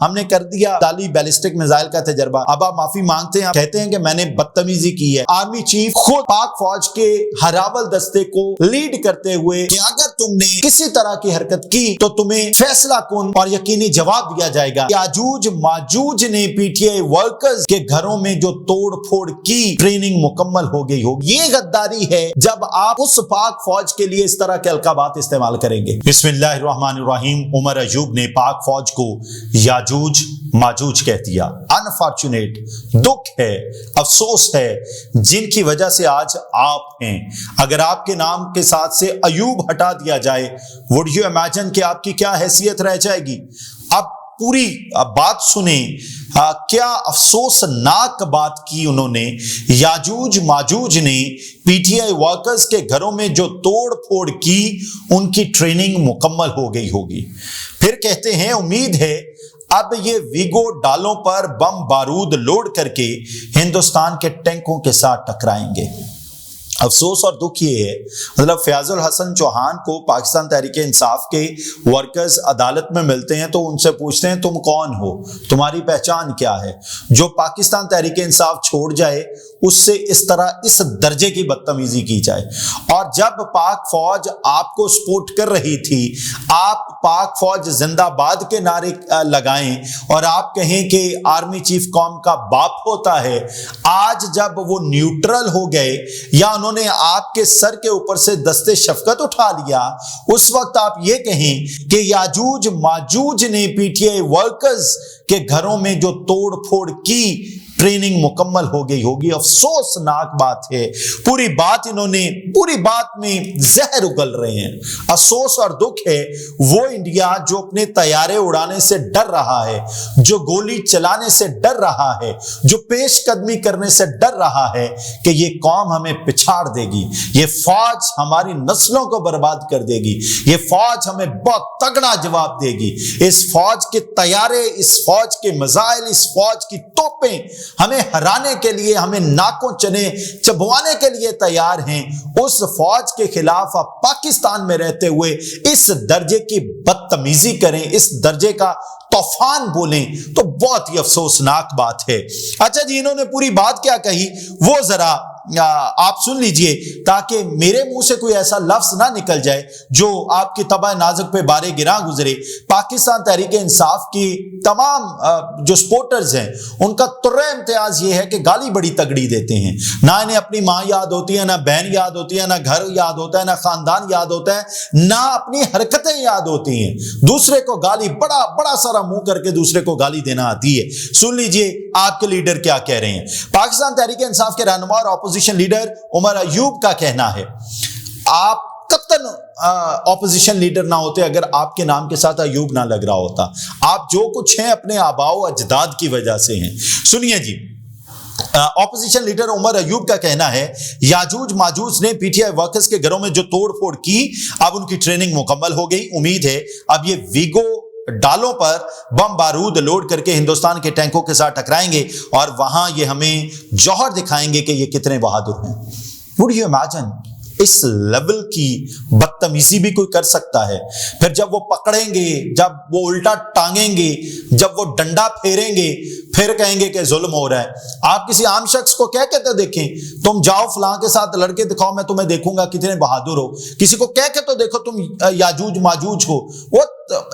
ہم نے کر دیا ڈالی بیلسٹک میزائل کا تجربہ، اب آپ معافی مانگتے ہیں، کہتے ہیں کہ میں نے بدتمیزی کی ہے۔ آرمی چیف خود پاک فوج کے ہراول دستے کو لیڈ کرتے ہوئے کہ اگر تم نے کسی طرح کی حرکت کی تو تمہیں فیصلہ کن اور یقینی جواب دیا جائے گا۔ یاجوج ماجوج نے پی ٹی آئی ورکرز کے گھروں میں جو توڑ پھوڑ کی، ٹریننگ مکمل ہو گئی ہوگی۔ یہ غداری ہے جب آپ اس پاک فوج کے لیے اس طرح کے القابات استعمال کریں گے۔ بسم اللہ الرحمن الرحیم۔ عمر ایوب نے پاک فوج کو یاجوج ماجوج کہہ دیا۔ انفارچونیٹ، دکھ ہے، افسوس ہے، جن کی وجہ سے آج آپ ہیں۔ اگر آپ کے نام کے ساتھ سے ایوب ہٹا دیا جائے، would you imagine کہ آپ کی کیا حیثیت رہ جائے گی؟ اب پوری بات سنیں، کیا افسوسناک بات کی انہوں نے۔ یاجوج ماجوج نے پی ٹی آئی ورکرز کے گھروں میں جو توڑ پھوڑ کی، ان کی ٹریننگ مکمل ہو گئی ہوگی۔ پھر کہتے ہیں امید ہے اب یہ ویگو ڈالوں پر بم بارود لوڈ کر کے ہندوستان کے ٹینکوں کے ساتھ ٹکرائیں گے۔ افسوس اور دکھ یہ ہے، مطلب فیاض الحسن چوہان کو پاکستان تحریک انصاف کے ورکرز عدالت میں ملتے ہیں تو ان سے پوچھتے ہیں تم کون ہو، تمہاری پہچان کیا ہے؟ جو پاکستان تحریک انصاف چھوڑ جائے اس سے اس طرح اس درجے کی بدتمیزی کی جائے۔ اور جب پاک فوج آپ کو سپورٹ کر رہی تھی، آپ پاک فوج زندہ باد کے نعرے لگائیں اور آپ کہیں کہ آرمی چیف قوم کا باپ ہوتا ہے، آج جب وہ نیوٹرل ہو گئے یا انہوں نے آپ کے سر کے اوپر سے دستے شفقت اٹھا لیا، اس وقت آپ یہ کہیں کہ یاجوج ماجوج نے پی ٹی آئی ورکرز کے گھروں میں جو توڑ پھوڑ کی، ٹریننگ مکمل ہو گئی ہوگی۔ افسوسناک بات ہے، پوری بات میں زہر اگل رہے ہیں۔ افسوس اور دکھ ہے وہ انڈیا جو اپنے طیارے اڑانے سے ڈر رہا ہے، جو گولی چلانے سے ڈر رہا ہے، جو پیش قدمی کرنے سے ڈر رہا ہے کہ یہ قوم ہمیں پچھاڑ دے گی، یہ فوج ہماری نسلوں کو برباد کر دے گی، یہ فوج ہمیں بہت تگڑا جواب دے گی۔ اس فوج کے طیارے، اس فوج کے میزائل، اس فوج کی توپیں ہمیں ہرانے کے لیے، ہمیں ناکوں چنے چبوانے کے لیے تیار ہیں۔ اس فوج کے خلاف آپ پاکستان میں رہتے ہوئے اس درجے کی بدتمیزی کریں، اس درجے کا طوفان بولیں تو بہت ہی افسوسناک بات ہے۔ اچھا جی، انہوں نے پوری بات کیا کہی وہ ذرا آپ سن لیجئے تاکہ میرے منہ سے کوئی ایسا لفظ نہ نکل جائے جو آپ کی طبع نازک پہ بارے گراں گزرے۔ پاکستان تحریک انصاف کی تمام جو سپورٹرز ہیں ان کا ترہ امتیاز یہ ہے کہ گالی بڑی تگڑی دیتے ہیں، نہ انہیں اپنی ماں یاد ہوتی ہے، نہ بہن یاد ہوتی ہے، نہ گھر یاد ہوتا ہے، نہ خاندان یاد ہوتا ہے، نہ اپنی حرکتیں یاد ہوتی ہیں۔ دوسرے کو گالی بڑا سارا منہ کر کے دوسرے کو گالی دینا آتی ہے۔ سن لیجئے آپ کے لیڈر کیا کہہ رہے ہیں۔ پاکستان تحریک انصاف کے رہنما اور اپوزیشن لیڈر عمر ایوب کا کہنا ہے، آپ قطعاً اپوزیشن لیڈر نہ ہوتے اگر آپ کے نام کے ساتھ ایوب نہ لگ رہا ہوتا۔ آپ جو کچھ ہیں اپنے آباء و اجداد کی وجہ سے ہیں۔ سنیے جی، اپوزیشن لیڈر عمر ایوب کا کہنا ہے یاجوج ماجوج نے پی ٹی آئی ورکرز کے گھروں میں جو توڑ پھوڑ کی، اب ان کی ٹریننگ مکمل ہو گئی۔ امید ہے اب یہ ویگو ڈالوں پر بم بارود لوڈ کر کے ہندوستان کے ٹینکوں کے ساتھ ٹکرائیں گے اور وہاں یہ ہمیں جوہر دکھائیں گے کہ یہ کتنے بہادر ہیں۔ Would you imagine؟ اس لیول کی بدتمیزی بھی کوئی کر سکتا ہے؟ پھر جب وہ پکڑیں گے، جب وہ الٹا ٹانگیں گے، جب وہ ڈنڈا پھیریں گے، پھر کہیں گے کہ ظلم ہو رہا ہے۔ آپ کسی عام شخص کو کہہ کے تو دیکھیں، تم جاؤ فلاں کے ساتھ لڑکے دکھاؤ، میں تمہیں دیکھوں گا کتنے بہادر ہو۔ کسی کو کہہ کے تو دیکھو تم یاجوج ماجوج ہو، وہ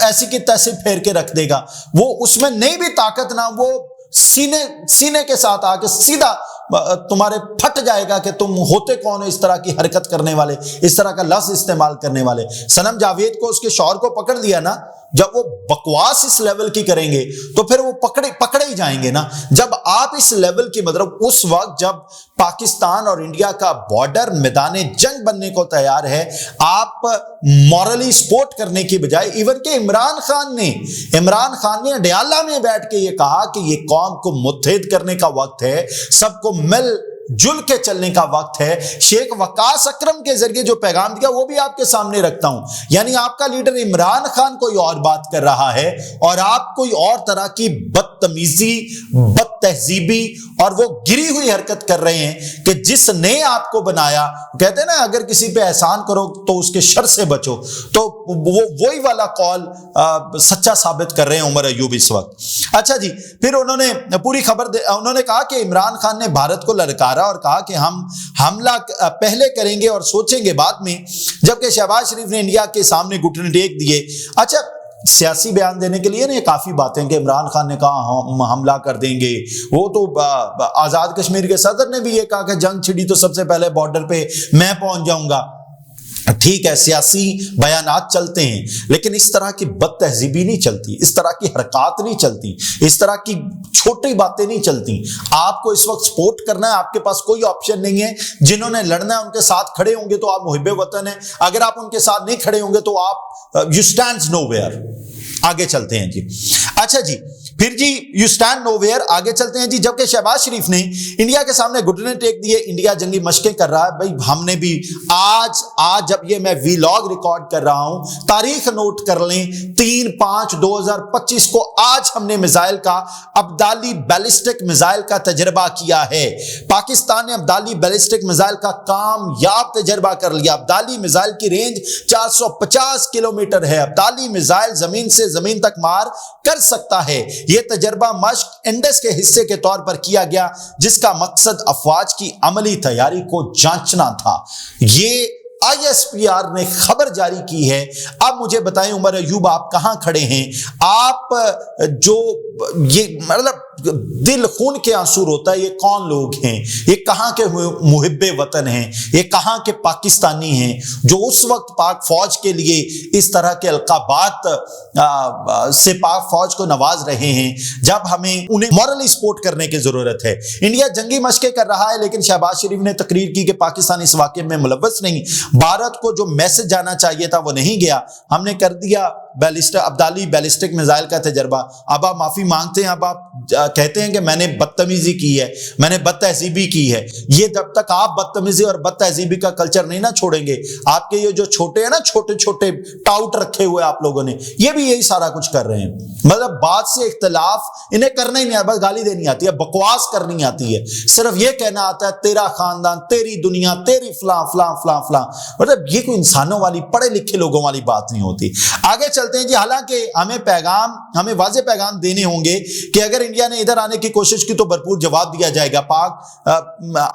ایسی کی تیسی پھیر کے رکھ دے گا۔ وہ اس میں نہیں بھی طاقت نہ، وہ سینے کے ساتھ آ کے سیدھا تمہارے پھٹ جائے گا کہ تم ہوتے کون ہو اس طرح کی حرکت کرنے والے، اس طرح کا لفظ استعمال کرنے والے۔ صنم جاوید کو اس کے شوہر کو پکڑ لیا نا، جب وہ بکواس اس لیول کی کریں گے تو پھر وہ پکڑے ہی جائیں گے نا۔ جب آپ اس لیول کی، مطلب اس وقت جب پاکستان اور انڈیا کا بارڈر میدان جنگ بننے کو تیار ہے، آپ مورلی سپورٹ کرنے کی بجائے، ایون کہ عمران خان نے اڈیالہ میں بیٹھ کے یہ کہا کہ یہ قوم کو متحد کرنے کا وقت ہے، سب کو مل جل کے چلنے کا وقت ہے۔ شیخ وقاص اکرم کے ذریعے جو پیغام دیا وہ بھی آپ کے سامنے رکھتا ہوں، یعنی آپ کا لیڈر عمران خان کوئی اور بات کر رہا ہے اور آپ کوئی اور طرح کی بدتمیزی، بد تہذیبی اور وہ گری ہوئی حرکت کر رہے ہیں کہ جس نے آپ کو بنایا، کہتے ہیں نا اگر کسی پہ احسان کرو تو اس کے شر سے بچو، تو वही वाला कॉल सच्चा साबित कर रहे हैं उमर अयूब इस वक्त। अच्छा जी, फिर उन्होंने पूरी खबर उन्होंने कहा कि इमरान खान ने भारत को ललकारा और कहा कि हम हमला पहले करेंगे और सोचेंगे बाद में, जबकि शहबाज शरीफ ने इंडिया के सामने घुटने टेक दिए। अच्छा, सियासी बयान देने के लिए ना ये काफी बातें कि इमरान खान ने कहा हम हमला कर देंगे, वो तो आजाद कश्मीर के सदर ने भी ये कहा कि जंग छिड़ी तो सबसे पहले बॉर्डर पे मैं पहुंच जाऊंगा। ठीक है, सियासी बयानात चलते हैं, लेकिन इस तरह की बदतहजीबी नहीं चलती, इस तरह की हरकत नहीं चलती, इस तरह की छोटी बातें नहीं चलती। आपको इस वक्त सपोर्ट करना है, आपके पास कोई ऑप्शन नहीं है। जिन्होंने लड़ना है उनके साथ खड़े होंगे तो आप मुहिब्बे वतन है, अगर आप उनके साथ नहीं खड़े होंगे तो आप यू स्टैंड नोवेयर। आगे चलते हैं जी। अच्छा जी, फिर जी यू स्टैंड नोवेयर, आगे चलते हैं जी। जबकि शहबाज शरीफ ने इंडिया के सामने घुटने टेक दिए, इंडिया जंगी मशकें कर रहा है। भाई हमने भी आज जब ये मैं वीलॉग रिकॉर्ड कर रहा हूं, तारीख नोट कर लें, 3/5/2025 को आज हमने मिसाइल का अब्दाली बैलिस्टिक मिसाइल का तजर्बा किया है। पाकिस्तान ने अब्दाली बैलिस्टिक मिसाइल का कामयाब तजर्बा कर लिया। अब्दाली मिसाइल की रेंज 450 किलोमीटर है। अब्दाली मिसाइल जमीन से जमीन तक मार कर सकता है। यह तजर्बा मश्क इंडस के हिस्से के तौर पर किया गया, जिसका मकसद अफवाज की अमली तैयारी को जांचना था। ये ISPR ने खबर जारी की है। अब मुझे बताएं उमर अयूब, आप कहां खड़े हैं? आप जो ये मतलब दिल खून के आंसू रोता है, ये कौन लोग हैं? ये कहां के मुहिब्बे वतन हैं? ये कहां के पाकिस्तानी हैं जो उस वक्त पाक फौज के लिए इस तरह के अलकाबात से पाक फौज को नवाज रहे हैं, जब हमें उन्हें मॉरली सपोर्ट करने की जरूरत है? इंडिया जंगी मशकें कर रहा है, लेकिन शहबाज शरीफ ने तकरीर की कि पाकिस्तान इस वाक़े में मुलव्वस नहीं। भारत को जो मैसेज जाना चाहिए था वो नहीं गया। हमने कर दिया अब्दाली बैलिस्टिक मिसाइल का तजर्बा। अब आप माफी मांगते हैं, अब आप कहते हैं कि मैंने बदतमीजी की है, मैंने बदतहजीबी की है। ये जब तक आप बदतमीजी और बदतहजीबी का कल्चर नहीं ना छोड़ेंगे, आपके ये जो छोटे हैं ना, छोटे छोटे टाउट रखे हुए आप लोगों ने, ये भी यही सारा कुछ कर रहे हैं। मतलब बात से इख्तलाफ इन्हें करना ही नहीं आता, बस गाली देनी आती है, बकवास करनी आती है, सिर्फ ये कहना आता है तेरा खानदान, तेरी दुनिया, तेरी फलां फलां फलां फलां। मतलब ये कोई इंसानों वाली, पढ़े लिखे लोगों वाली बात नहीं होती। आगे चलते हैं जी। हालांकि हमें वाज़े पैगाम देने होंगे कि अगर इंडिया ने इधर आने की कोशिश की तो भरपूर जवाब दिया जाएगा। पाक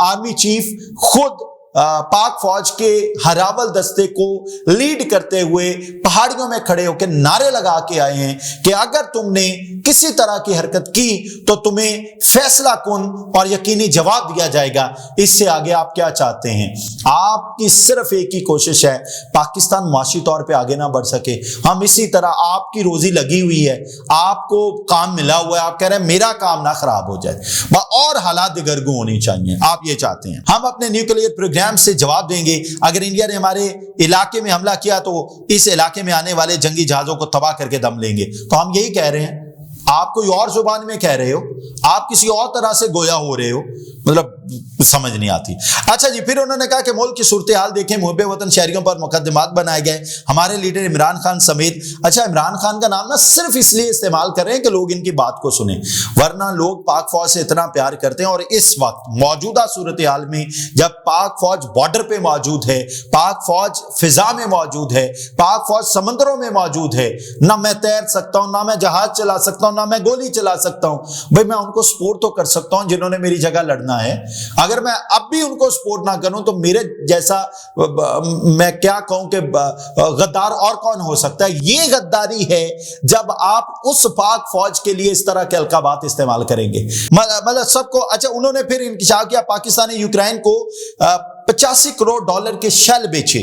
आर्मी चीफ खुद पाक फौज के हरावल दस्ते को लीड करते हुए पहाड़ियों में खड़े होकर नारे लगा के आए हैं कि अगर तुमने किसी तरह की हरकत की तो तुम्हें फैसला कुन और यकीनी जवाब दिया जाएगा। इससे आगे आप क्या चाहते हैं? आपकी सिर्फ एक ही कोशिश है, पाकिस्तान मुआशी तौर पे आगे ना बढ़ सके। हम इसी तरह, आपकी रोजी लगी हुई है, आपको काम मिला हुआ है, आप कह रहे हैं मेरा काम ना खराब हो जाए और हालात दिगरगू होनी चाहिए, आप ये चाहते हैं। हम अपने न्यूक्लियर प्रोग्राम से जवाब देंगे। अगर इंडिया ने हमारे इलाके में हमला किया तो इस इलाके में आने वाले जंगी जहाजों को तबाह करके दम लेंगे। तो हम यही कह रहे हैं, आप कोई और जुबान में कह रहे हो, आप किसी और तरह से गोया हो रहे हो, मतलब समझ नहीं आती। अच्छा जी, फिर उन्होंने कहा कि मुल्क की सूरत हाल देखें, मुहब्बे वतन शहरियों पर मुकदमात बनाए गए, हमारे लीडर इमरान खान समेत। अच्छा, इमरान खान का नाम ना सिर्फ इसलिए इस्तेमाल कर रहे हैं कि लोग इनकी बात को सुने, वरना लोग पाक फौज से इतना प्यार करते हैं। और इस वक्त मौजूदा सूरत हाल में जब पाक फौज बॉर्डर पे मौजूद है, पाक फौज फिजा में मौजूद है, पाक फौज समंदरों में मौजूद है, ना मैं तैर सकता हूं, ना मैं जहाज चला सकता हूं, ना मैं गोली चला सकता हूं, भाई मैं उनको सपोर्ट तो कर सकता हूं जिन्होंने मेरी जगह लड़ना है। अगर मैं अब भी उनको सपोर्ट ना करूं तो मेरे जैसा मैं क्या कहूं कि गद्दार और कौन हो सकता है? ये गद्दारी है जब आप उस पाक फौज के लिए इस तरह के अलकाबात इस्तेमाल करेंगे। मतलब सबको। अच्छा, उन्होंने फिर इंकशाफ किया, पाकिस्तान ने यूक्रेन को 85 करोड़ डॉलर के शेल बेचे।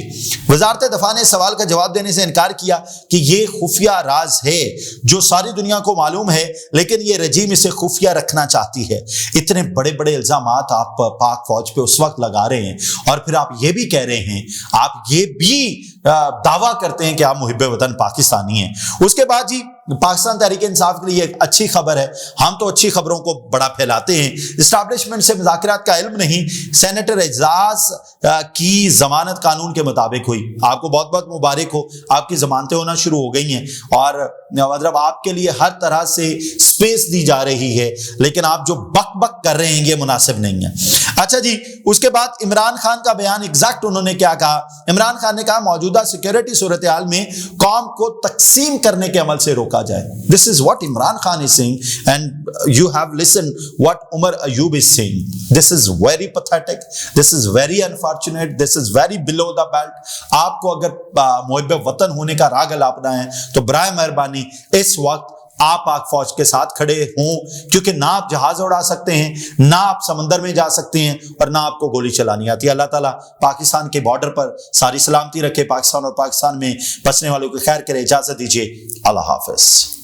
वजारत दफा ने सवाल का जवाब देने से इनकार किया कि यह खुफिया राज है जो सारी दुनिया को मालूम है, लेकिन यह रजीम इसे खुफिया रखना चाहती है। इतने बड़े बड़े इल्जामात आप पाक फौज पे उस वक्त लगा रहे हैं और फिर आप ये भी कह रहे हैं, आप ये भी दावा करते हैं कि आप मुहिब्बे वतन पाकिस्तानी हैं। उसके बाद जी पाकिस्तान तहरीक इंसाफ के लिए एक अच्छी खबर है। हम तो अच्छी खबरों को बड़ा फैलाते हैं। इस्टेब्लिशमेंट से मुज़ाकरात का इल्म नहीं, सेनेटर एजाज की जमानत कानून के मुताबिक हुई। आपको बहुत बहुत मुबारक हो, आपकी जमानतें होना शुरू हो गई हैं और मतलब आपके लिए हर तरह से स्पेस दी जा रही है, लेकिन आप जो बक बक कर रहे हैं ये मुनासिब नहीं है। अच्छा जी, उसके बाद इमरान खान का बयान एग्जैक्ट उन्होंने क्या कहा? इमरान खान ने कहा मौजूदा सिक्योरिटी सूरत हाल में कौम को तकसीम करने के अमल से रोका जाए। This is what Imran Khan is saying and you have listen what Umar Ayub is saying. This is very pathetic, this is very unfortunate, this is very below the belt. आपको अगर मुहिब वतन होने का राग अलापना है तो बराए मेहरबानी इस वक्त आप पाक फौज के साथ खड़े हों, क्योंकि ना आप जहाज उड़ा सकते हैं, ना आप समंदर में जा सकते हैं, और ना आपको गोली चलानी आती है। अल्लाह ताला पाकिस्तान के बॉर्डर पर सारी सलामती रखे, पाकिस्तान और पाकिस्तान में बसने वालों को खैर करे। इजाजत दीजिए, अल्लाह हाफिज।